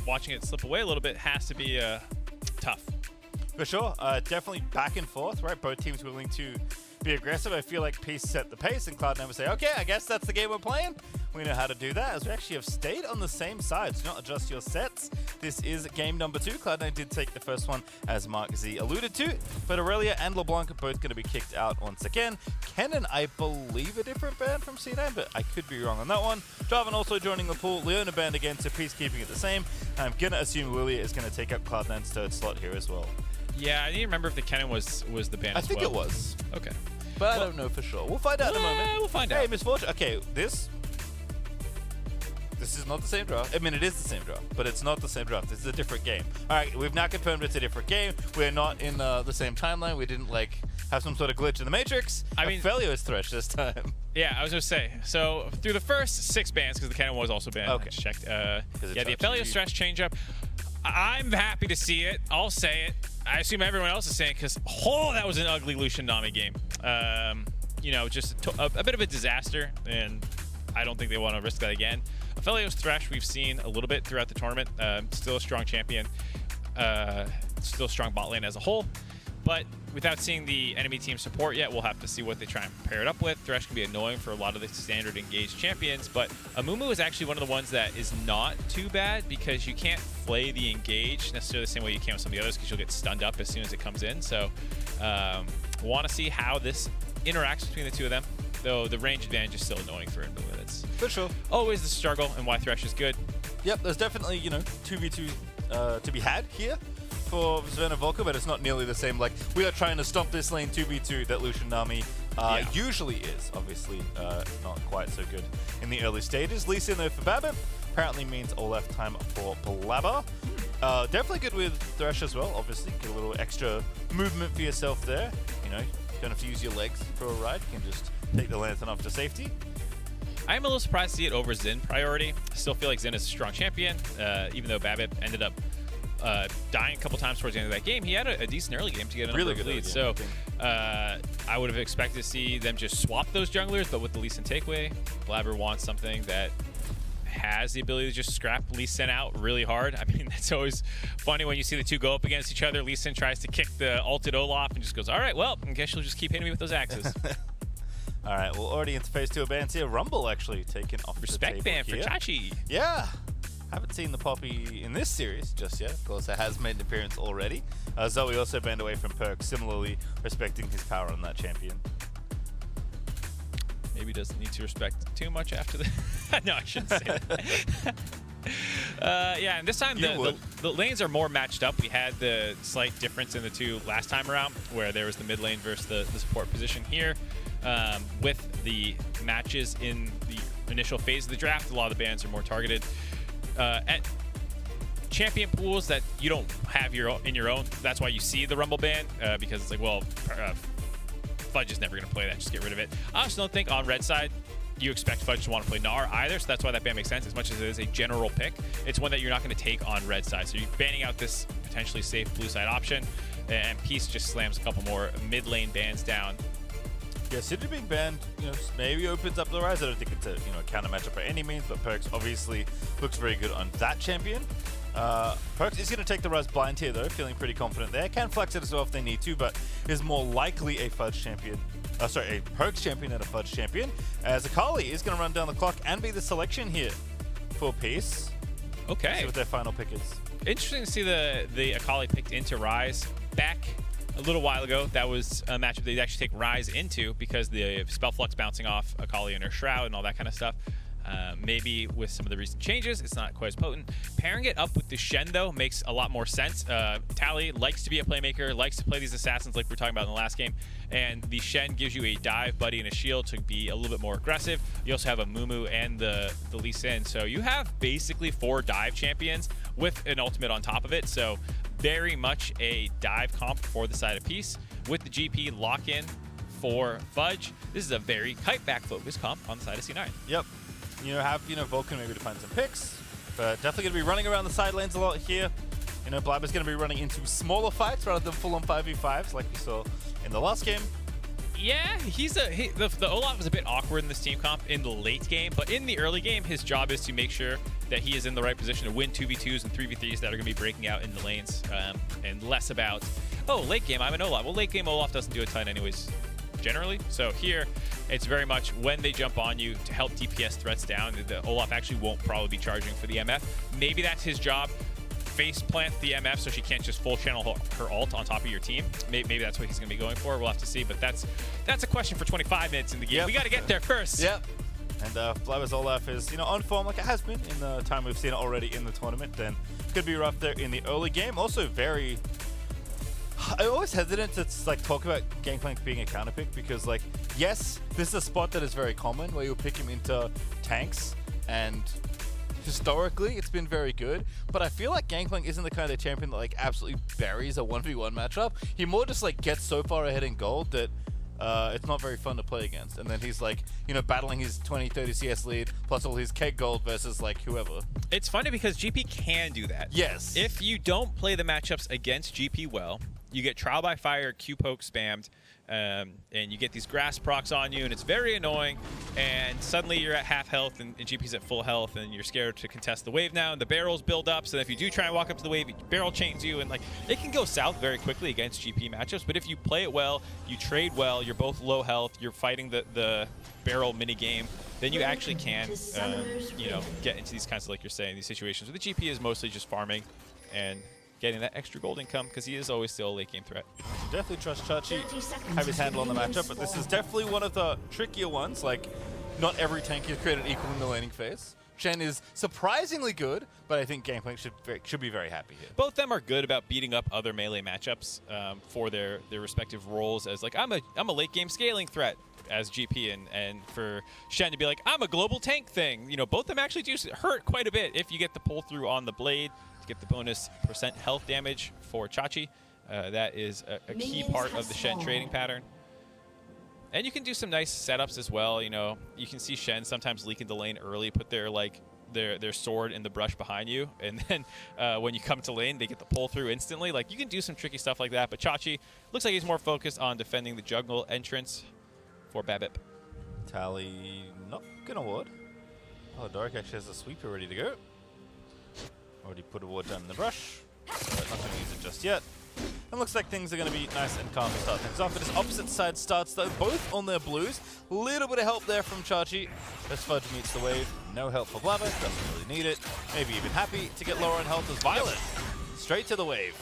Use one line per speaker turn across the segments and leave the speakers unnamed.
watching it slip away a little bit has to be tough.
For sure. Definitely back and forth, right? Both teams willing to be aggressive. I feel like Peace set the pace, and Cloud9 would say, okay, I guess that's the game we're playing. We know how to do that, as we actually have stayed on the same side. Do not adjust your sets. This is game number 2. Cloud9 did take the first one, as Mark Z alluded to, but Aurelia and LeBlanc are both going to be kicked out once again. Kennen, I believe, a different ban from C9, but I could be wrong on that one. Jarvan also joining the pool. Leona banned again, so Peace keeping it the same. I'm going to assume Lilia is going to take up Cloud9's third slot here as well.
Yeah, I need to remember if the Kennen was the ban as well.
I think it was.
Okay.
But I don't know for sure. We'll find out in a moment.
We'll find out.
Hey, Misfortune. Okay, this is not the same draft. I mean, it is the same draft, but it's not the same draft. This is a different game. All right, we've now confirmed it's a different game. We're not in the same timeline. We didn't, like, have some sort of glitch in the Matrix. I mean, Felio is Thresh this time.
Yeah, I was going to say. So, through the first 6 bans, because the Kennen was also banned.
Okay.
I just checked. Yeah, the Felio Thresh change-up. I'm happy to see it. I'll say it. I assume everyone else is saying, because, that was an ugly Lucian Nami game. You know, just a bit of a disaster, and I don't think they want to risk that again. Aphelios Thresh, we've seen a little bit throughout the tournament. Still a strong champion. Still a strong bot lane as a whole. But without seeing the enemy team support yet, we'll have to see what they try and pair it up with. Thresh can be annoying for a lot of the standard engaged champions, but Amumu is actually one of the ones that is not too bad because you can't flay the engage necessarily the same way you can with some of the others because you'll get stunned up as soon as it comes in. So want to see how this interacts between the two of them, though the range advantage is still annoying for Amumu. That's
for sure
always the struggle and why Thresh is good.
Yep, there's definitely, you know, 2v2 to be had here for Sven and Volker, but it's not nearly the same. Like, we are trying to stomp this lane 2v2 that Lucian Nami usually is. Obviously, not quite so good in the early stages. Lee Sin, though, for Babip apparently means all left time for Blabber. Definitely good with Thresh as well, obviously. Get a little extra movement for yourself there. You know, you don't have to use your legs for a ride. You can just take the lantern off to safety.
I'm a little surprised to see it over Xin priority. I still feel like Xin is a strong champion, even though Babip ended up dying a couple times towards the end of that game. He had a decent early game to get a number of leads. So I would have expected to see them just swap those junglers, but with the Lee Sin takeaway, Blabber wants something that has the ability to just scrap Lee Sin out really hard. I mean, that's always funny when you see the two go up against each other. Lee Sin tries to kick the ulted Olaf and just goes, all right, well, I guess you'll just keep hitting me with those axes.
All right, well, already into phase 2 of bans here. Rumble actually taken off
Respect
the
ban
table
for
here.
Chachi.
Yeah. Haven't seen the Poppy in this series just yet. Of course, it has made an appearance already. Zoe also banned away from Perk, similarly respecting his power on that champion.
Maybe doesn't need to respect too much after the... No, I shouldn't say that. Yeah, and this time the lanes are more matched up. We had the slight difference in the two last time around, where there was the mid lane versus the support position here. With the matches in the initial phase of the draft, a lot of the bans are more targeted at champion pools that you don't have in your own. That's why you see the Rumble ban, because it's like, well, Fudge is never going to play that. Just get rid of it. I also don't think on red side you expect Fudge to want to play Gnar either, so that's why that ban makes sense. As much as it is a general pick, it's one that you're not going to take on red side. So you're banning out this potentially safe blue side option, and Peace just slams a couple more mid lane bans down.
Yeah, Sidra being banned, you know, maybe opens up the Rise. I don't think it's a counter matchup by any means, but Perks obviously looks very good on that champion. Perks is going to take the Rise blind here though, feeling pretty confident there. Can flex it as well if they need to, but is more likely a Fudge champion. Sorry, a Perks champion and a Fudge champion, as Akali is going to run down the clock and be the selection here for Peace.
Okay.
Let's see what their final pick is.
Interesting to see the Akali picked into Rise. Back a little while ago, that was a matchup they'd actually take Rise into because the Spell Flux bouncing off Akali and her Shroud and all that kind of stuff. Maybe with some of the recent changes, it's not quite as potent. Pairing it up with the Shen, though, makes a lot more sense. Tally likes to be a playmaker, likes to play these assassins like we were talking about in the last game, and the Shen gives you a dive buddy and a shield to be a little bit more aggressive. You also have a Mumu and the Lee Sin, so you have basically 4 dive champions with an ultimate on top of it, so very much a dive comp for the side of Peace. With the GP lock-in for Fudge, this is a very kite-back focused comp on the side of C9.
Yep. You know, have Vulcan maybe to find some picks, but definitely going to be running around the side lanes a lot here. You know, Blabber's going to be running into smaller fights rather than full-on 5v5s like we saw in the last game.
Yeah, the Olaf is a bit awkward in this team comp in the late game, but in the early game, his job is to make sure that he is in the right position to win 2v2s and 3v3s that are going to be breaking out in the lanes, and less about, oh, late game, I'm an Olaf. Well, late game Olaf doesn't do a ton anyways, generally. So here, it's very much when they jump on you to help DPS threats down, the Olaf actually won't probably be charging for the MF. Maybe that's his job. Face plant the MF so she can't just full channel her ult on top of your team. Maybe that's what he's going to be going for. We'll have to see, but that's a question for 25 minutes in the game. Yep. We got to get there first.
Yep. And Flowers Olaf is, on form like it has been in the time we've seen it already in the tournament. Then could be rough there in the early game. Also very, I'm always hesitant to talk about Gangplank being a counter pick because yes, this is a spot that is very common where you'll pick him into tanks, and historically, it's been very good, but I feel like Gangplank isn't the kind of champion that absolutely buries a 1v1 matchup. He more just gets so far ahead in gold that it's not very fun to play against. And then he's battling his 20-30 CS lead plus all his keg gold versus whoever.
It's funny because GP can do that.
Yes.
If you don't play the matchups against GP well, you get trial by fire, Q poke spammed, and you get these grass procs on you, and it's very annoying. And suddenly you're at half health, and GP's at full health, and you're scared to contest the wave now, and the barrels build up. So if you do try and walk up to the wave, it barrel chains you, and it can go south very quickly against GP matchups. But if you play it well, you trade well, you're both low health, you're fighting the barrel mini game, then you actually can, get into these kinds of, you're saying, these situations where the GP is mostly just farming and getting that extra gold income because he is always still a late game threat.
Definitely trust Chachi, have his handle on the matchup, but this is definitely one of the trickier ones. Not every tank is created equal in the laning phase. Shen is surprisingly good, but I think Gangplank should be very happy here.
Both of them are good about beating up other melee matchups for their respective roles as I'm a late game scaling threat as GP, and for Shen to be I'm a global tank thing. Both of them actually do hurt quite a bit if you get the pull through on the blade to get the bonus % health damage for Chachi. That is a key part of the Shen trading pattern. And you can do some nice setups as well. You can see Shen sometimes leak into lane early, put their their sword in the brush behind you, and then when you come to lane, they get the pull through instantly. You can do some tricky stuff like that, but Chachi looks like he's more focused on defending the jungle entrance for Babip.
Tally not gonna ward. Oh, Dark actually has a sweeper ready to go. Already put a ward down in the brush. Not gonna use it just yet. And looks like things are going to be nice and calm to start things off. But his opposite side starts, though, both on their blues. A little bit of help there from Chachi. As Fudge meets the wave, no help for Blabber. Doesn't really need it. Maybe even happy to get lower on health as Violet. Straight to the wave.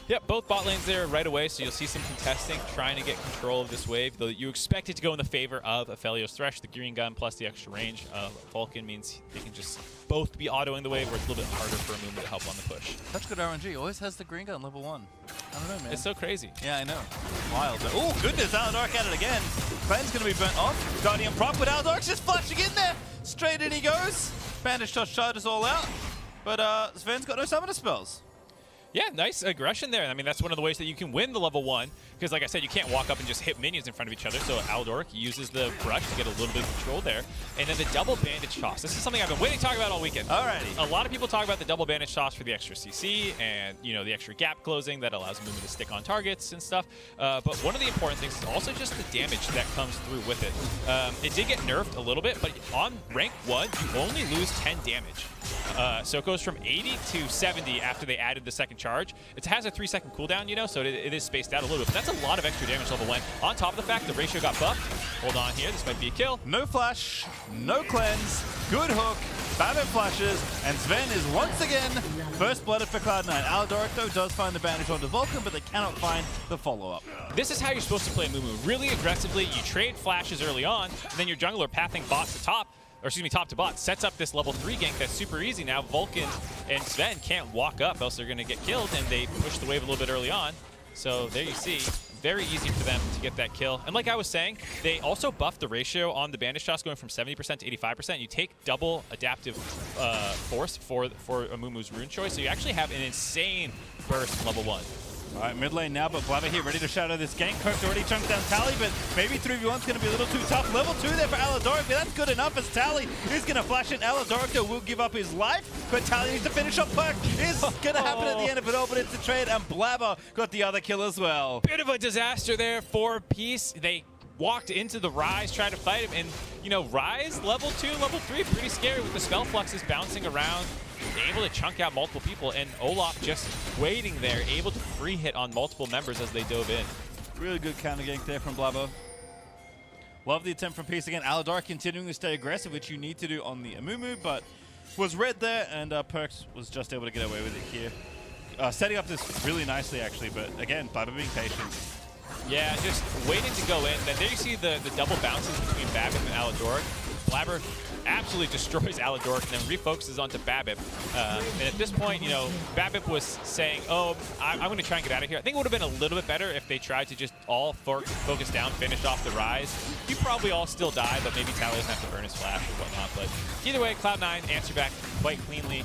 Yep, both bot lanes there right away, so you'll see some contesting, trying to get control of this wave, though you expect it to go in the favor of Aphelios Thresh, the green gun plus the extra range of Vulcan means they can just both be autoing the wave, where it's a little bit harder for a Mumu to help on the push.
Such good RNG, always has the green gun level 1. I don't know, man.
It's so crazy.
Yeah, I know. Wild. Oh, goodness, Aldark at it again. Clan's going to be burnt off. Guardian prop, but Aldark's just flashing in there. Straight in he goes. Bandage Touch charges all out. But Sven's got no summoner spells.
Yeah, nice aggression there. I mean, that's one of the ways that you can win the level 1, because like I said, you can't walk up and just hit minions in front of each other, so Aldork uses the brush to get a little bit of control there. And then the double bandage toss. This is something I've been waiting to talk about all weekend.
Alrighty.
A lot of people talk about the double bandage toss for the extra CC and, the extra gap closing that allows Mumu to stick on targets and stuff. But one of the important things is also just the damage that comes through with it. It did get nerfed a little bit, but on rank 1, you only lose 10 damage. So it goes from 80 to 70 after they added the second charge. It has a 3-second cooldown, so it is spaced out a little bit, but that's a lot of extra damage level 1. On top of the fact the ratio got buffed. Hold on here, this might be a kill.
No flash, no cleanse, good hook, Babbitt flashes, and Sven is once again first blooded for Cloud9. Aldork, though, does find the bandage onto Vulcan, but they cannot find the follow-up.
This is how you're supposed to play Mumu. Really aggressively, you trade flashes early on, and then your jungler pathing bot to top, or excuse me, top to bot, sets up this level 3 gank that's super easy. Now Vulcan and Sven can't walk up, else they're going to get killed, and they push the wave a little bit early on. So there you see, very easy for them to get that kill. And like I was saying, they also buffed the ratio on the bandage toss going from 70% to 85%. You take double adaptive force for a Mumu's rune choice, so you actually have an insane burst level 1.
All right, mid lane now, but Blabber here ready to shadow this gank. Perk's already chunked down Tally, but maybe 3v1's going to be a little too tough. Level 2 there for Aladoric, but that's good enough as Tally is going to flash in. Aladoric will give up his life, but Tally needs to finish up. Perk is going to happen at the end of it all, but it's a trade, and Blabber got the other kill as well.
Bit of a disaster there for Peace. They walked into the Rise, tried to fight him, and, you know, Rise, level 2, level 3, pretty scary with the spell fluxes bouncing around. Able to chunk out multiple people, and Olaf just waiting there, able to free hit on multiple members as they dove in.
Really good counter gank there from Blabber. Love the attempt from Peace again. Aladar continuing to stay aggressive, which you need to do on the Amumu, but was read there, and Perks was just able to get away with it here. Setting up this really nicely, actually, but again, Blabber being patient.
Yeah, just waiting to go in. Then there you see the double bounces between Babip and Aladoric. Blabber absolutely destroys Aladoric and then refocuses onto Babip. And at this point, you know, Babip was saying, oh, I'm going to try and get out of here. I think it would have been a little bit better if they tried to just all focus down, finish off the Rise. You probably all still die, but maybe Tally doesn't have to burn his flash or whatnot. But either way, Cloud9 answer back quite cleanly,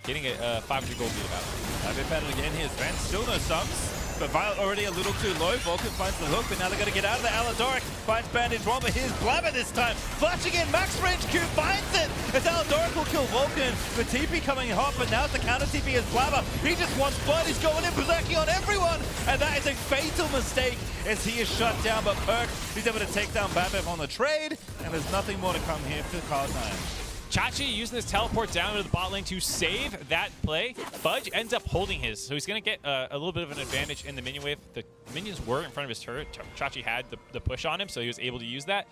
getting a 500 gold lead about it.
Babip at it again here. Sven still no subs. But Violet already a little too low. Vulcan finds the hook, but now they're going to get out of there. Aladoric finds Bandage 1, but here's Blabber this time. Flashing in, max range Q finds it! As Aladoric will kill Vulcan. The TP coming hot, but now it's the counter TP as Blabber. He just wants blood, he's going in, berserking on everyone! And that is a fatal mistake as he is shut down, but Perk, he's able to take down Babip on the trade, and there's nothing more to come here for Cloud9.
Chachi using this teleport down to the bot lane to save that play. Fudge ends up holding his, so he's going to get a little bit of an advantage in the minion wave. The minions were in front of his turret. Chachi had the push on him, so he was able to use that.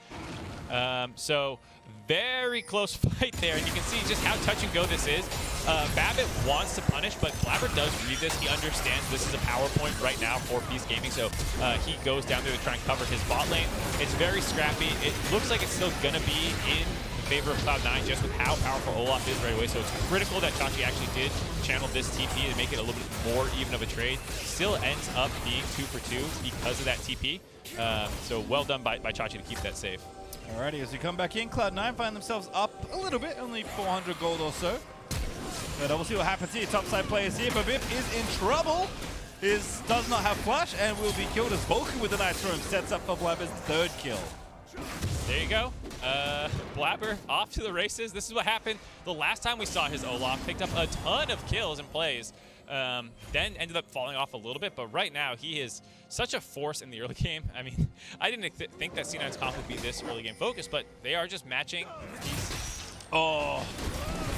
So very close fight there, and you can see just how touch and go this is. Babip wants to punish, but Blabber does read this. He understands this is a power point right now for Peace Gaming, so he goes down there to try and cover his bot lane. It's very scrappy. It looks like it's still going to be in favor of Cloud9 just with how powerful Olaf is right away. So it's critical that Chachi actually did channel this TP to make it a little bit more even of a trade. Still ends up being 2 for 2 because of that TP. So well done by Chachi to keep that safe.
Alrighty, as we come back in, Cloud9 find themselves up a little bit, only 400 gold or so. But we'll see what happens here. Topside players here. Babip is in trouble. Does not have flash and will be killed as Vulcan with a nice roam sets up for Blabber's 3rd kill.
There you go. Blabber off to the races. This is what happened the last time we saw his Olaf. Picked up a ton of kills and plays. Then ended up falling off a little bit. But right now, he is such a force in the early game. I mean, I didn't think that C9's comp would be this early game focused, but they are just matching.
Oh,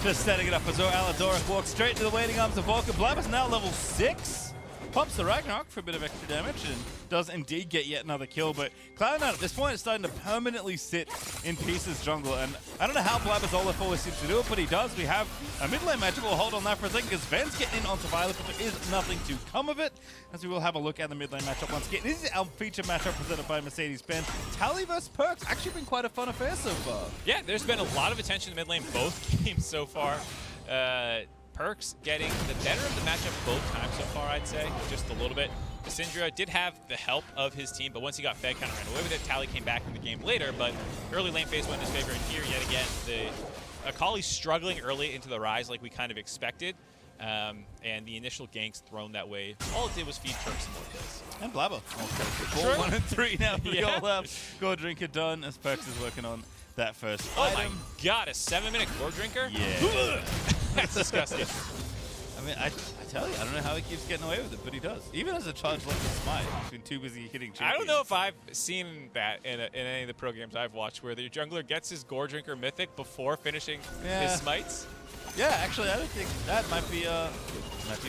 just setting it up as well. Aladoric walks straight to the waiting arms of Vulcan. Blabber's now level 6. Pops the Ragnarok for a bit of extra damage and does indeed get yet another kill, but Cloud9 at this point is starting to permanently sit in Peace's jungle, and I don't know how Blabber's Olaf always seems to do it, but he does. We have a mid lane matchup. We'll hold on that for a second because Sven's getting in onto Violet, but there is nothing to come of it, as we will have a look at the mid lane matchup once again. This is our feature matchup presented by Mercedes-Benz. Tally vs Perks, actually been quite a fun affair so far.
Yeah, there's been a lot of attention to mid lane both games so far. Perks getting the better of the matchup both times so far, I'd say, just a little bit. Syndra did have the help of his team, but once he got fed, kind of ran away with it. Tally came back in the game later, but early lane phase went in his favor, and here, yet again, the Akali's struggling early into the Rise like we kind of expected, and the initial ganks thrown that way, all it did was feed Perks some more kills.
And Blabber.
Sure.
1 and 3 now for the
Yeah.
Olaf. Gore Drinker done as Perks is working on that first
Oh
item.
my god, a 7-minute Gore Drinker?
Yeah.
That's disgusting.
I mean, I tell you, I don't know how he keeps getting away with it, but he does. Even as a charge like Smite, he's been too busy hitting champions.
I don't know if I've seen that in any of the pro games I've watched where the jungler gets his Gore Drinker mythic before finishing his smites.
Yeah, actually, I don't think that might be a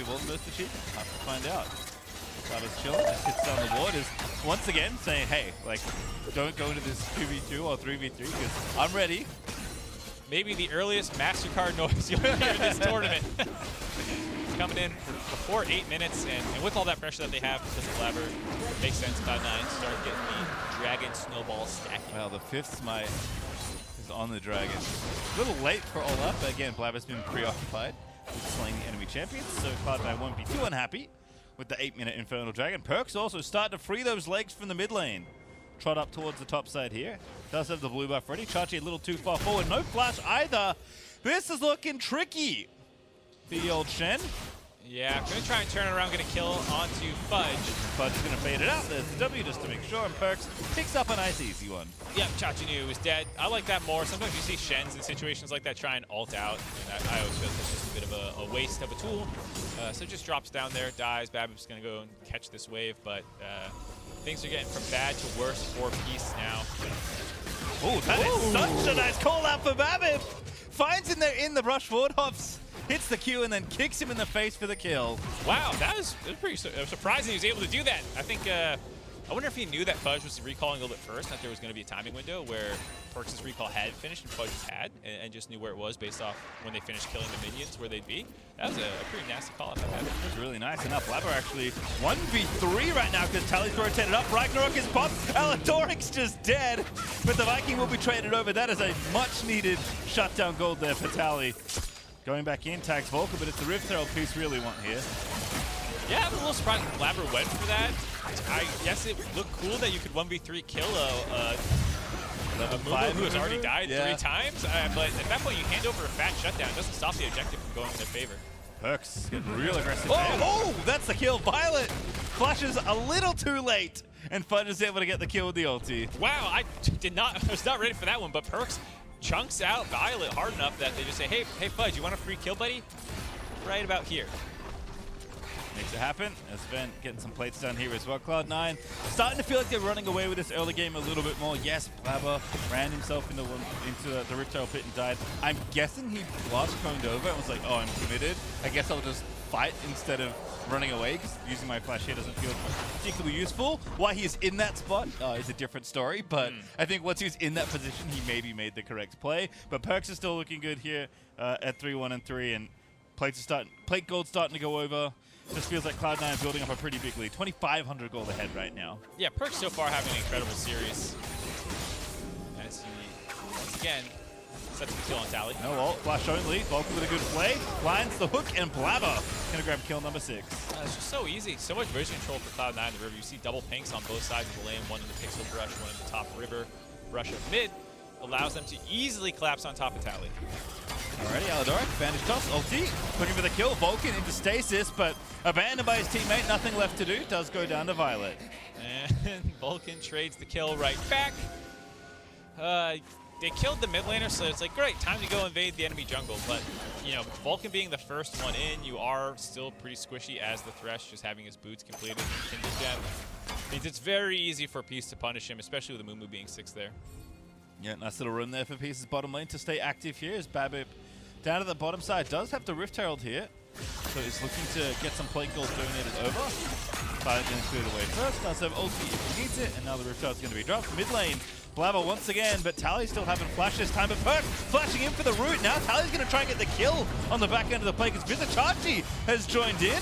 world's most achievement. I'll have to find out. Blabber's chilling, just hits down the ward, is once again saying, hey, like, don't go into this 2v2 or 3v3 because I'm ready. Maybe
the earliest MasterCard noise you'll hear in this tournament. Coming in before 8 minutes, and with all that pressure that they have because of Blabber, it makes sense Cloud9 start getting the Dragon Snowball stacking.
Well, the 5th smite is on the Dragon. A little late for Olaf, but again, Blabber's been preoccupied with slaying the enemy champions, so Cloud9 won't be too unhappy with the 8-minute Infernal Dragon. Perks also starting to free those legs from the mid lane. Trot up towards the top side here. Does have the blue buff ready. Chachi a little too far forward. No flash either. This is looking tricky. The old Shen.
Yeah, I'm going to try and turn around, get a kill onto Fudge.
Fudge is going to fade it out. There's the W just to make sure, and Perks picks up a nice easy one.
Yep, Chachi knew he was dead. I like that more. Sometimes you see Shens in situations like that try and ult out, and I always feel like that's just a bit of a waste of a tool. So it just drops down there, dies. Babip's going to go and catch this wave, but things are getting from bad to worse for Peace now.
Oh, that is such a nice call out for Babip. Finds in there in the rush forward, hops, hits the Q, and then kicks him in the face for the kill.
Wow, that was pretty surprising he was able to do that. I think, I wonder if he knew that Fudge was recalling a little bit first, that there was going to be a timing window where Perks' recall had finished and Fudge's had, and just knew where it was based off when they finished killing the minions, where they'd be. That was a pretty nasty call out. That
was really nice. And now Blabber actually 1v3 right now because Tally's rotated up. Ragnarok is popped. Aladoric's just dead, but the Viking will be traded over. That is a much-needed shutdown gold there for Tally. Going back in, tags Volker, but it's the Rift Herald piece really want here.
Yeah, I'm a little surprised Blabber went for that. I guess it looked cool that you could 1v3 kill a Mumu who has already died 3 times, but at that point you hand over a fat shutdown. It doesn't stop the objective from going in their favor.
Perks getting real aggressive. Oh, that's the kill. Violet flashes a little too late, and Fudge is able to get the kill with the ulti.
Wow, I was not ready for that one, but Perks chunks out Violet hard enough that they just say, hey Fudge, you want a free kill, buddy? Right about here.
Makes it happen. As Sven getting some plates down here as well. Cloud9 starting to feel like they're running away with this early game a little bit more. Yes, Blabber ran himself into the Rift Herald pit and died. I'm guessing he blast coned over and was like, oh, I'm committed. I guess I'll just fight instead of running away because using my flash here doesn't feel particularly useful. Why he's in that spot is a different story, but I think once he's in that position, he maybe made the correct play. But Perks is still looking good here at 3-1-3, and plate gold starting to go over. Just feels like Cloud9 building up a pretty big lead. 2,500 gold ahead right now.
Yeah, Perks so far having an incredible series. As he, once again, sets the kill on Tally.
No ult, flash only. Volker with a good play. Lines the hook, and Blabber gonna grab kill number 6.
It's just so easy. So much vision control for Cloud9 in the river. You see double pinks on both sides of the lane. One in the pixel brush, one in the top river. Brush of mid allows them to easily collapse on top of Tally.
Alrighty, Aladoric, Vantage toss, ulti, looking for the kill. Vulcan into stasis, but abandoned by his teammate. Nothing left to do. Does go down to Violet.
And Vulcan trades the kill right back. They killed the mid laner, so it's like, great, time to go invade the enemy jungle. But, you know, Vulcan being the first one in, you are still pretty squishy as the Thresh, just having his boots completed and Kindred Gem. Means it's very easy for Peace to punish him, especially with the Mumu being 6 there.
Yeah, nice little run there for Peace's bottom lane to stay active here as Babip down to the bottom side does have the Rift Herald here. So he's looking to get some plate gold donated over. Violet going to clear it away first. Does have ulti if he needs it, and now the Rift Herald's going to be dropped. Mid lane, Blabber once again, but Tally's still having flash this time. But Perk flashing in for the root. Now Tally's going to try and get the kill on the back end of the play because Vizichachi has joined in.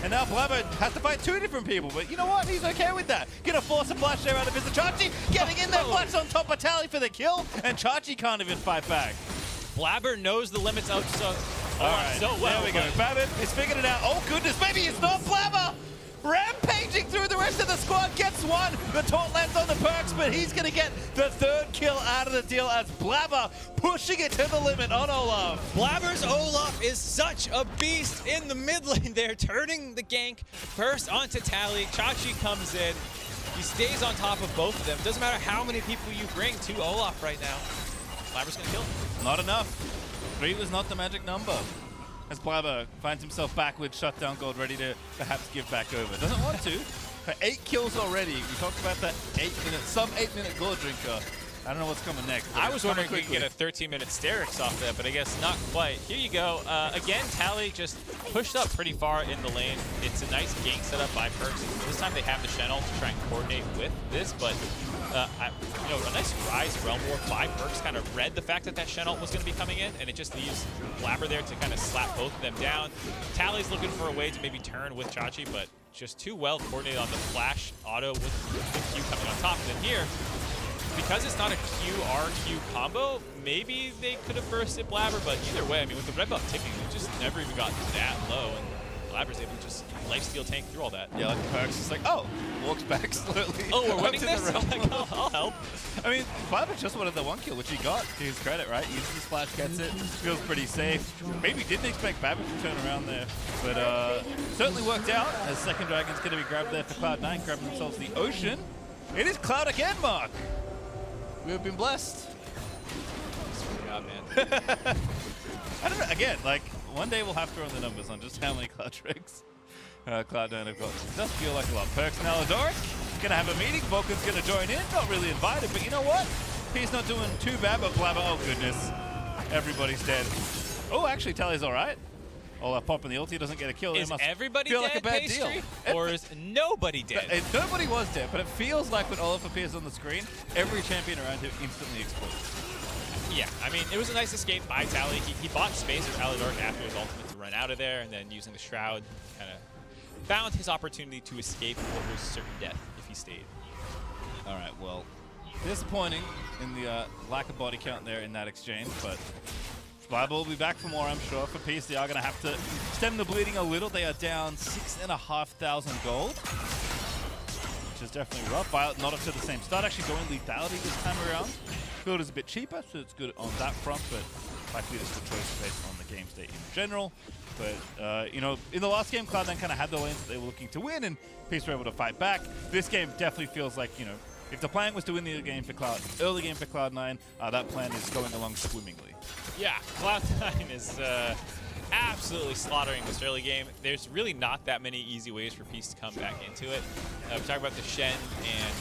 And now Blabber has to fight 2 different people, but you know what? He's okay with that. Gonna force a flash there out of Vizichachi, getting in there, flash on top of Tally for the kill, and Chachi can't even fight back.
Blabber knows the limits out so well.
There we go. Babip is figuring it out. Oh goodness, maybe it's not Blabber! Rampaging through the rest of the squad, gets one. The taunt lands on the Perks, but he's going to get the 3rd kill out of the deal as Blabber pushing it to the limit on Olaf.
Blabber's Olaf is such a beast in the mid lane there, turning the gank first onto Tally. Chachi comes in. He stays on top of both of them. Doesn't matter how many people you bring to Olaf right now. Blabber's going to kill him.
Not enough. 3 was not the magic number. As Blabber finds himself back with shutdown gold, ready to perhaps give back over. Doesn't want to. For 8 kills already. We talked about that 8-minute, some 8-minute gold drinker. I don't know what's coming next.
I was wondering if we could get a 13-minute Sterix off that, but I guess not quite. Here you go. Again, Tally just pushed up pretty far in the lane. It's a nice gank setup by Perks. This time they have the Channel to try and coordinate with this, but you know, a nice Rise Realm War by Perks kind of read the fact that Channel was going to be coming in, and it just leaves Blabber there to kind of slap both of them down. Tally's looking for a way to maybe turn with Chachi, but just too well coordinated on the flash auto with the Q coming on top. And then here, because it's not a Q-R-Q combo, maybe they could have bursted Blabber, but either way, I mean, with the red buff ticking, it just never even got that low. And Blabber's able to just lifesteal tank through all that.
Yeah, like Perks is like, oh, walks back slowly.
Oh, we're winning
to
this?
the realm.
Like, I'll help.
I mean, Blabber just wanted the 1 kill, which he got, to his credit, right? Uses the splash, gets it, feels pretty safe. Maybe didn't expect Babbitt to turn around there, but certainly worked out, as second Dragon's going to be grabbed there for Cloud9, grabbing themselves the Ocean. It is Cloud again, Mark. We have been blessed.
God, man.
I don't know, again, like, one day we'll have to run the numbers on just how many Cloud tricks Cloud9 have got. It does feel like a lot. Perks now Adoric, gonna have a meeting, Vulcan's gonna join in, not really invited, but you know what? He's not doing too bad, but Blabber, oh goodness. Everybody's dead. Oh, actually, Tally's alright. Oh, that pop in the ulti doesn't get a kill.
Is everybody
feel
dead,
like a bad
Pastry?
deal.
Or is nobody dead?
Nobody was dead, but it feels like when Olaf appears on the screen, every champion around him instantly explodes.
Yeah, I mean, it was a nice escape by Tally. He bought space with Alidoric after his ultimate to run out of there, and then using the Shroud, kind of found his opportunity to escape what was certain death if he stayed.
All right, well, disappointing in the lack of body count there in that exchange, but Blabber will be back for more, I'm sure. For Peace, they are going to have to stem the bleeding a little. They are down 6,500 gold, which is definitely rough. Violet not up to the same start, actually going lethality this time around. Build is a bit cheaper, so it's good on that front, but likely just a choice based on the game state in general. But, you know, in the last game, Cloud9 kind of had the lanes that they were looking to win, and Peace were able to fight back. This game definitely feels like, you know, if the plan was to win the early game for Cloud9, that plan is going along swimmingly.
Yeah, Cloud9 is absolutely slaughtering this early game. There's really not that many easy ways for Peace to come back into it. We talk about the Shen and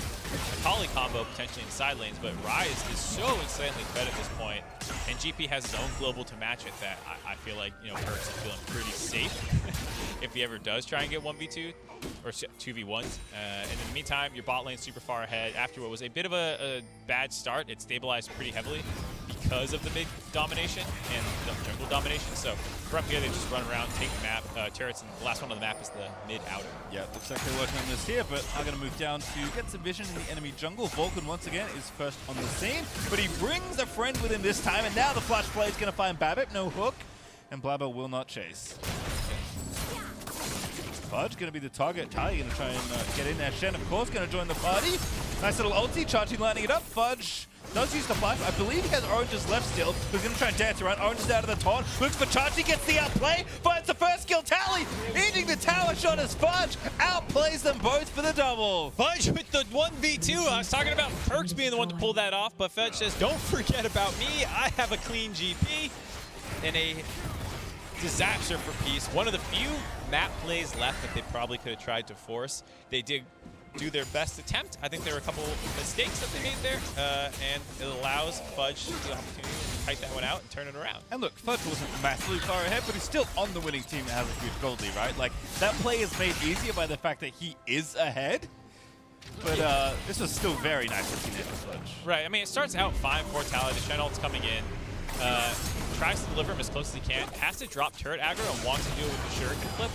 Akali combo potentially in side lanes, but Rise is so insanely fed at this point, and GP has his own global to match it that I feel like, you know, Perks is feeling pretty safe if he ever does try and get 1v2 or 2v1s. And in the meantime, your bot lane's super far ahead. After what was a bit of a bad start, it stabilized pretty heavily because of the mid domination and the jungle domination. So from here, they just run around, take the map, turrets, and the last one on the map is the mid outer. Yeah,
looks like they're working on this here, but I'm going to move down to get some vision in the enemy jungle. Vulcan, once again, is first on the scene, but he brings a friend with him this time, and now the flash play is going to find Babbitt, no hook, and Blabber will not chase. Fudge going to be the target. Tally going to try and get in there. Shen, of course, going to join the party. Nice little ulti. Chachi lining it up. Fudge does use the flash. I believe he has Orange's left still. He's going to try and dance around. Orange is out of the taunt. Looks for Chachi. Gets the outplay. Finds the first kill. Tally eating the tower shot as Fudge outplays them both for the double.
Fudge with the 1v2. I was talking about Perks being the one to pull that off, but Fudge says, don't forget about me. I have a clean GP. And a disaster for Peace. One of the few map plays left that they probably could have tried to force. They did do their best attempt. I think there were a couple mistakes that they made there, and it allows Fudge the opportunity to fight that one out and turn it around.
And look, Fudge wasn't massively far ahead, but he's still on the winning team that has a huge gold lead, right? Like, that play is made easier by the fact that he is ahead. But this was still very nice for Fudge.
Right, I mean, it starts out fine for Tally. The Shen ult's coming in. Tries to deliver him as close as he can, has to drop turret aggro and wants to do it with the shuriken flip.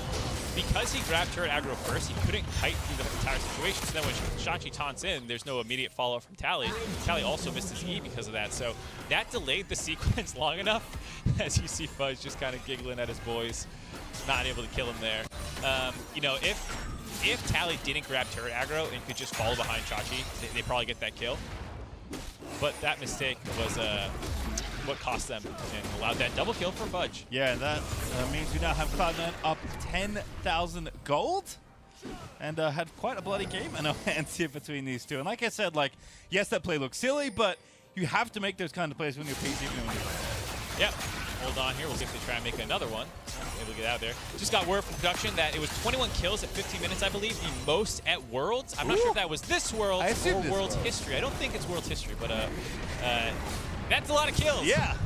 Because he grabbed turret aggro first, he couldn't kite through the entire situation, so then when Shachi taunts in, there's no immediate follow-up from Tally. Tally also missed his E because of that, so that delayed the sequence long enough, as you see Fudge just kind of giggling at his boys, not able to kill him there. You know, if Tally didn't grab turret aggro and could just follow behind Shachi, they probably get that kill. But that mistake was what cost them and allowed that double kill for Fudge.
Yeah, that means we now have Cloud9 up 10,000 gold and had quite a bloody game in our hands here between these two. And like I said, like, yes, that play looks silly, but you have to make those kind of plays when you're PC.
Yep. Hold on here. We'll see if they try and make another one. Able to get out there. Just got word from production that it was 21 kills at 15 minutes, I believe, the most at Worlds. I'm not sure if that was this World or World's history. I don't think it's World's history, but that's a lot of kills.
Yeah.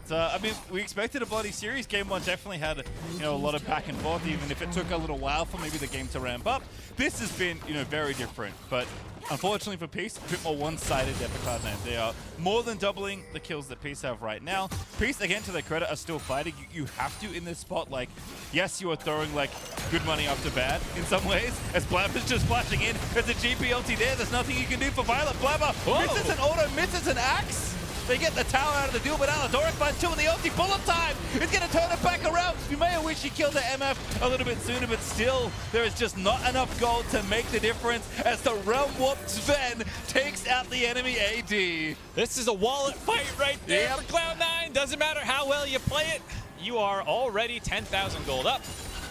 So, I mean, we expected a bloody series. Game one definitely had, you know, a lot of back and forth, even if it took a little while for maybe the game to ramp up. This has been, you know, very different. But unfortunately for Peace, a bit more one-sided there for Cloud9. They are more than doubling the kills that Peace have right now. Peace, again, to their credit, are still fighting. You have to in this spot. Like, yes, you are throwing, like, good money after bad in some ways, as Blabber's just flashing in. There's a GP ulti there. There's nothing you can do for Violet. Blabber misses an auto, misses an axe. They get the tower out of the deal, but Alidoric finds 2 in the ulti. Bullet time! It's going to turn it back around. You may have wished he killed the MF a little bit sooner, but still, there is just not enough gold to make the difference as the Realm Warp Sven takes out the enemy AD.
This is a wallet fight right there
Yep.
for Cloud9. Doesn't matter how well you play it, you are already 10,000 gold up.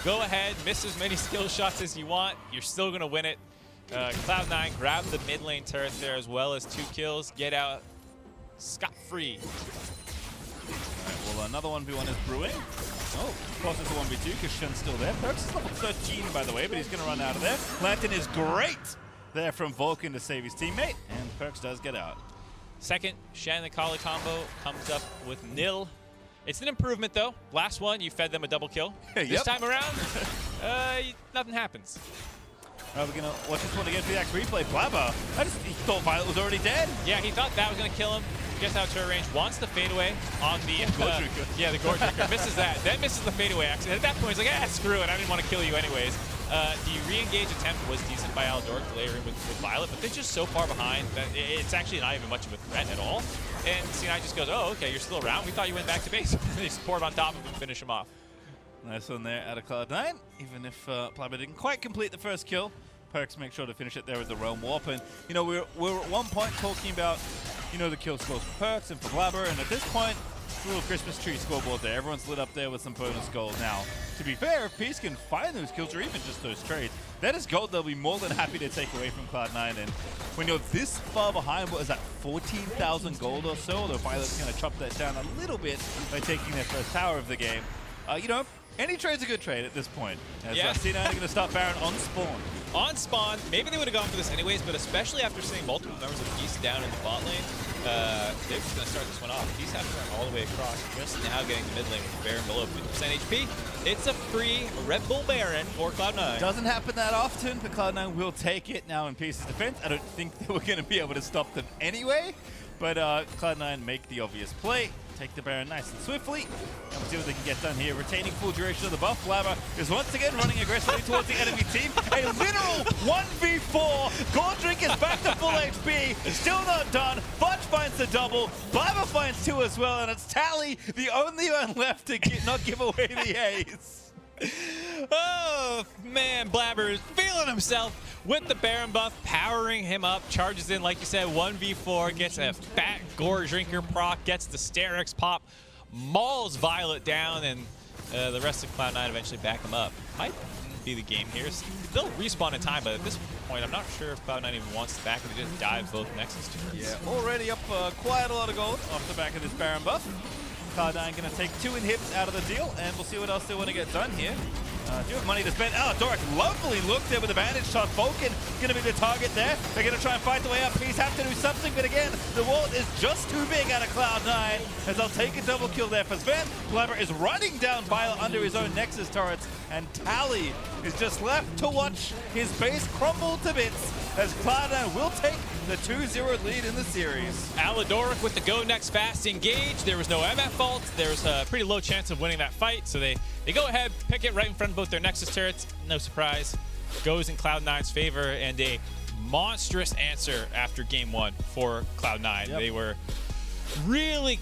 Go ahead, miss as many skill shots as you want. You're still going to win it. Cloud9 grab the mid lane turret there as well as 2 kills. Get out scot-free.
Alright, well, another 1v1 is brewing. Oh, of course it's a 1v2 because Shun's still there. Perks is level 13, by the way, but he's going to run out of there. Lantern is great there from Vulcan to save his teammate, and Perks does get out.
Second, Shen and Kali combo comes up with nil. It's an improvement, though. Last one, you fed them a double kill.
Yep.
This time around, nothing happens.
We're going to watch this one again for the Axe replay. Blabber, he thought Violet was already dead.
Yeah, he thought that was going to kill him. Gets out to a range, wants the fadeaway on the
Gore Drinker.
Yeah, the Gore Drinker. Misses that, then misses the fadeaway actually. At that point, he's like, screw it, I didn't want to kill you anyways. The re-engage attempt was decent by Alidoric to layer in with Violet, but they're just so far behind that it's actually not even much of a threat at all. And C9 just goes, oh, okay, you're still around. We thought you went back to base. They support on top of him and finish him off.
Nice one there out of Cloud9. Even if Blabber didn't quite complete the first kill, Perks make sure to finish it there with the Realm Warp. And, you know, we're at one point talking about, you know, the kill scores for Perks and for Blabber, and at this point, it's a little Christmas tree scoreboard there. Everyone's lit up there with some bonus gold. Now, to be fair, if Peace can find those kills or even just those trades, that is gold they'll be more than happy to take away from Cloud9. And when you're this far behind, what is that, 14,000 gold or so? Although Violet's going to chop that down a little bit by taking their first tower of the game. You know, any trade's a good trade at this point. As C9 are going to start Baron on spawn.
On spawn, maybe they would have gone for this anyways, but especially after seeing multiple members of Peace down in the bot lane, they're just going to start this one off. Peace has to run all the way across, just now getting the mid lane with the Baron below 50% HP. It's a free Red Bull Baron for Cloud9.
Doesn't happen that often, but Cloud9 will take it now in Peace's defense. I don't think they were going to be able to stop them anyway, but Cloud9 make the obvious play. Take the Baron nice and swiftly, and we'll see what they can get done here. Retaining full duration of the buff. Blabber is once again running aggressively towards the enemy team. A literal 1v4. Gordrick is back to full HP. Still not done. Fudge finds the double. Blabber finds 2 as well, and it's Tally, the only one left to not give away the ace.
Oh, man, Blabber is feeling himself with the Baron buff, powering him up, charges in, like you said, 1v4, gets a fat Gore Drinker proc, gets the Sterix pop, mauls Violet down, and the rest of Cloud9 eventually back him up. Might be the game here. They'll respawn in time, but at this point, I'm not sure if Cloud9 even wants to back it. They just dive both Nexus turrets.
Yeah, already up quite a lot of gold off the back of this Baron buff. Cloud9 going to take 2 inhibs out of the deal, and we'll see what else they want to get done here. Do have money to spend. Doric, lovely look there with the bandage shot. Vulcan going to be the target there. They're going to try and fight the way up. Peace have to do something, but again, the wall is just too big out of Cloud9, as they'll take a double kill there for Sven. Blabber is running down Violet under his own Nexus turrets, and Tally is just left to watch his base crumble to bits, as Cloud9 will take the 2-0 lead in the series.
Alidoric with the go next fast engage. There was no MF fault. There was a pretty low chance of winning that fight, so they go ahead, pick it right in front of both their Nexus turrets. No surprise. Goes in Cloud9's favor, and a monstrous answer after game 1 for Cloud9.
Yep.
They were really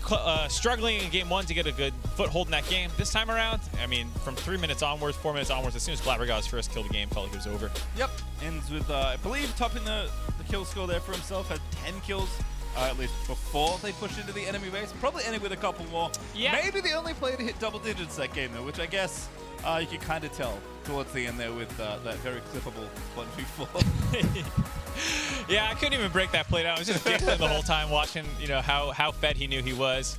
struggling in game 1 to get a good foothold in that game. This time around, I mean, from 3 minutes onwards, 4 minutes onwards, as soon as Blabber got his first kill of the game, felt like it was over.
Yep, ends with, I believe, topping the kill score there for himself, had 10 kills. At least before they pushed into the enemy base. Probably ending with a couple more.
Yeah.
Maybe the only player to hit double digits that game, though, which I guess you could kind of tell towards the end there with that very clippable 1v4.
Yeah, I couldn't even break that play down. I was just giggling the whole time watching, you know, how fed he knew he was.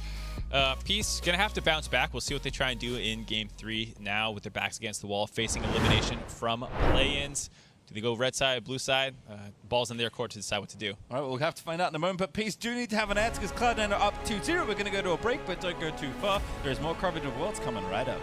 Peace gonna have to bounce back. We'll see what they try and do in game 3 now with their backs against the wall, facing elimination from play-ins. Do they go red side, blue side? Ball's in their court to decide what to do.
All right, we'll have to find out in a moment, but Peace do need to have an answer because Cloud9 are up 2-0. We're going to go to a break, but don't go too far. There's more coverage of Worlds coming right up.